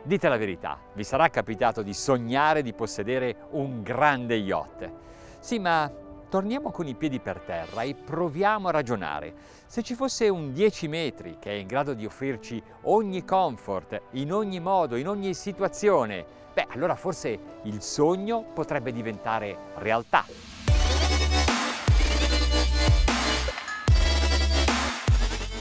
Dite la verità, vi sarà capitato di sognare di possedere un grande yacht? Sì, ma torniamo con i piedi per terra e proviamo a ragionare. Se ci fosse un 10 metri che è in grado di offrirci ogni comfort, in ogni modo, in ogni situazione, beh, allora forse il sogno potrebbe diventare realtà.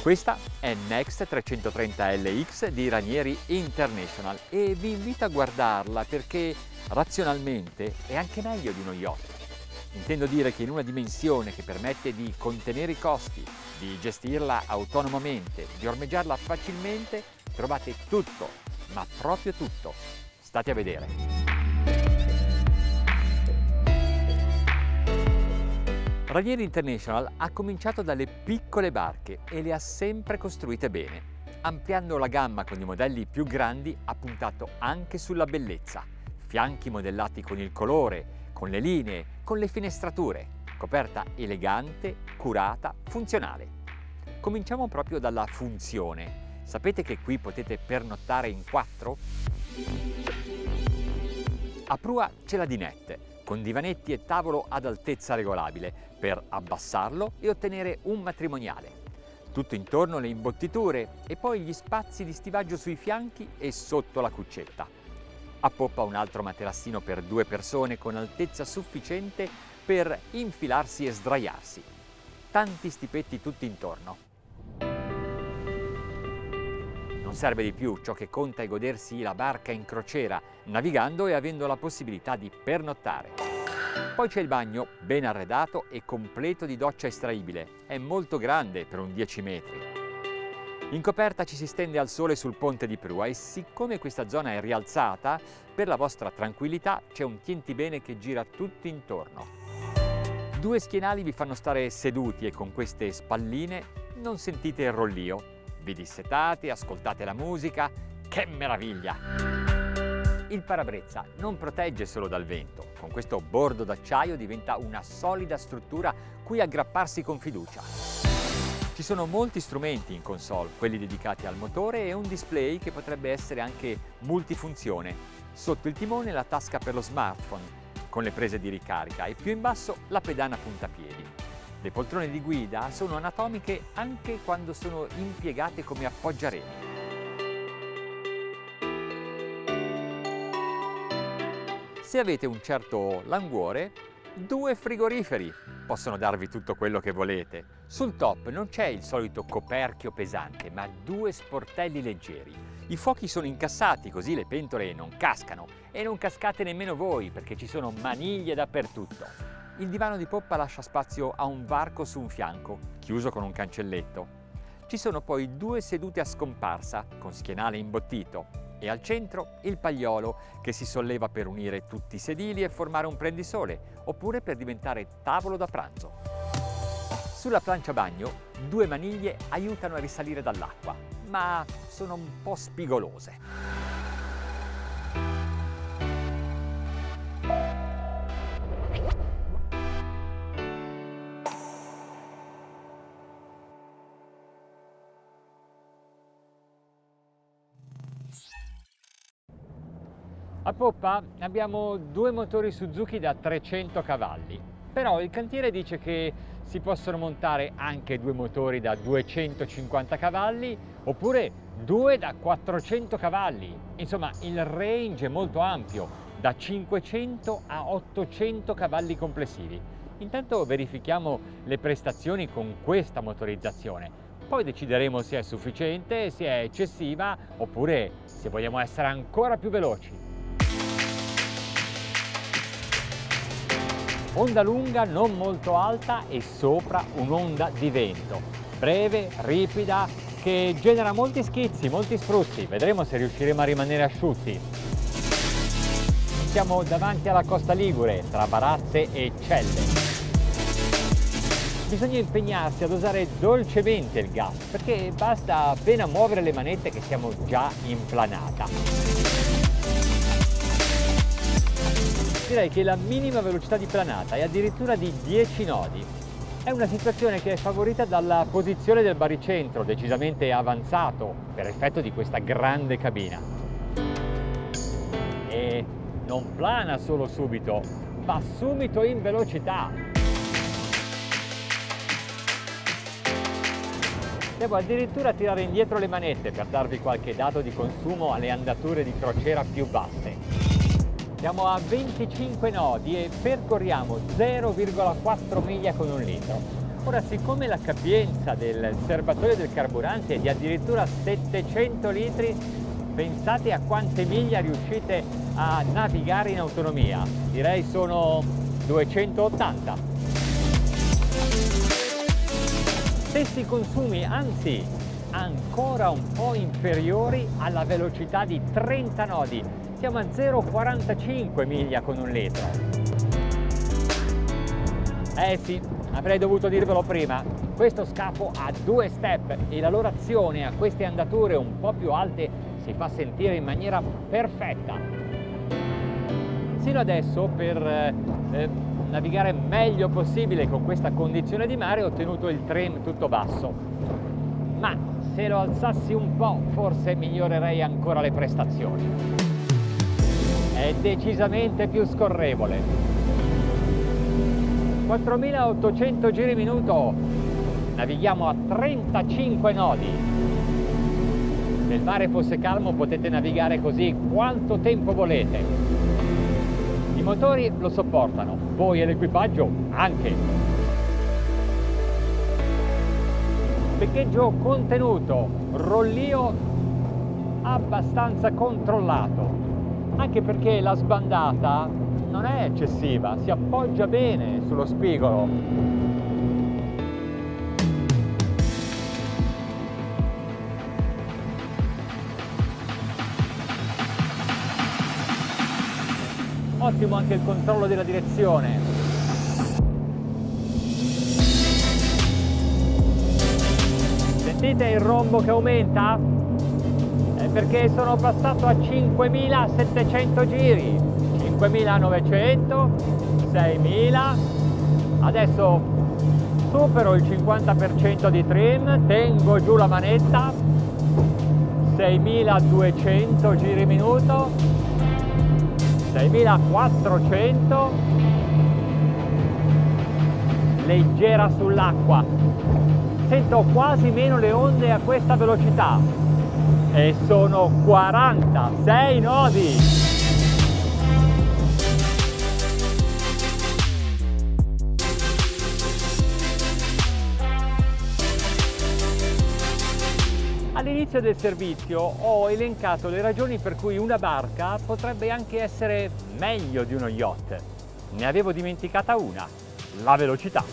Questa è Next 330 LX di Ranieri International e vi invito a guardarla perché razionalmente è anche meglio di uno yacht. Intendo dire che in una dimensione che permette di contenere i costi, di gestirla autonomamente, di ormeggiarla facilmente, trovate tutto, ma proprio tutto. State a vedere. Ranieri International ha cominciato dalle piccole barche e le ha sempre costruite bene. Ampliando la gamma con i modelli più grandi ha puntato anche sulla bellezza. Fianchi modellati con il colore, con le linee, con le finestrature. Coperta elegante, curata, funzionale. Cominciamo proprio dalla funzione. Sapete che qui potete pernottare in 4? A prua c'è la dinette, con divanetti e tavolo ad altezza regolabile, per abbassarlo e ottenere un matrimoniale. Tutto intorno le imbottiture e poi gli spazi di stivaggio sui fianchi e sotto la cuccetta. A poppa un altro materassino per 2 persone con altezza sufficiente per infilarsi e sdraiarsi. Tanti stipetti tutti intorno. Non serve di più, ciò che conta è godersi la barca in crociera, navigando e avendo la possibilità di pernottare. Poi c'è il bagno, ben arredato e completo di doccia estraibile. È molto grande per un 10 metri. In coperta ci si stende al sole sul ponte di prua e siccome questa zona è rialzata, per la vostra tranquillità c'è un tientibene che gira tutto intorno. 2 schienali vi fanno stare seduti e con queste spalline non sentite il rollio. Vi dissetate, ascoltate la musica, che meraviglia! Il parabrezza non protegge solo dal vento, con questo bordo d'acciaio diventa una solida struttura cui aggrapparsi con fiducia. Ci sono molti strumenti in console, quelli dedicati al motore e un display che potrebbe essere anche multifunzione. Sotto il timone la tasca per lo smartphone, con le prese di ricarica e più in basso la pedana puntapiedi. Le poltrone di guida sono anatomiche anche quando sono impiegate come appoggiareni. Se avete un certo languore, 2 frigoriferi possono darvi tutto quello che volete. Sul top non c'è il solito coperchio pesante, ma 2 sportelli leggeri. I fuochi sono incassati, così le pentole non cascano e non cascate nemmeno voi perché ci sono maniglie dappertutto. Il divano di poppa lascia spazio a un varco su un fianco, chiuso con un cancelletto. Ci sono poi 2 sedute a scomparsa, con schienale imbottito, e al centro il pagliolo, che si solleva per unire tutti i sedili e formare un prendisole, oppure per diventare tavolo da pranzo. Sulla plancia bagno, 2 maniglie aiutano a risalire dall'acqua, ma sono un po' spigolose. A poppa abbiamo 2 motori Suzuki da 300 cavalli, però il cantiere dice che si possono montare anche 2 motori da 250 cavalli oppure 2 da 400 cavalli. Insomma, il range è molto ampio, da 500 a 800 cavalli complessivi. Intanto verifichiamo le prestazioni con questa motorizzazione. Poi decideremo se è sufficiente, se è eccessiva oppure se vogliamo essere ancora più veloci. Onda lunga non molto alta e sopra un'onda di vento, breve, ripida, che genera molti schizzi, molti spruzzi. Vedremo se riusciremo a rimanere asciutti. Siamo davanti alla costa ligure, tra Barazze e Celle. Bisogna impegnarsi a dosare dolcemente il gas, perché basta appena muovere le manette che siamo già in planata. Direi che la minima velocità di planata è addirittura di 10 nodi. È una situazione che è favorita dalla posizione del baricentro, decisamente avanzato, per effetto di questa grande cabina. e non plana solo subito, va subito in velocità. Devo addirittura tirare indietro le manette per darvi qualche dato di consumo alle andature di crociera più basse. Siamo a 25 nodi e percorriamo 0,4 miglia con un litro. Ora, siccome la capienza del serbatoio del carburante è di addirittura 700 litri, pensate a quante miglia riuscite a navigare in autonomia. Direi sono 280. Stessi consumi, anzi ancora un po' inferiori alla velocità di 30 nodi. Siamo a 0,45 miglia con un litro. Eh sì, avrei dovuto dirvelo prima. Questo scafo ha 2 step e la loro azione a queste andature un po' più alte si fa sentire in maniera perfetta. Sino adesso, per navigare meglio possibile con questa condizione di mare, ho ottenuto il trim tutto basso, ma se lo alzassi un po' forse migliorerei ancora le prestazioni. È decisamente più scorrevole. 4800 giri minuto, navighiamo a 35 nodi. Se il mare fosse calmo potete navigare così quanto tempo volete. I motori lo sopportano, voi e l'equipaggio anche. Peccheggio contenuto, rollio abbastanza controllato, anche perché la sbandata non è eccessiva, si appoggia bene sullo spigolo. Ottimo anche il controllo della direzione. Sentite il rombo che aumenta? È perché sono passato a 5700 giri, 5900, 6000, adesso supero il 50% di trim, tengo giù la manetta, 6200 giri minuto, 6400, leggera sull'acqua, sento quasi meno le onde a questa velocità e sono 46 nodi. All'inizio del servizio ho elencato le ragioni per cui una barca potrebbe anche essere meglio di uno yacht. Ne avevo dimenticata una: la velocità.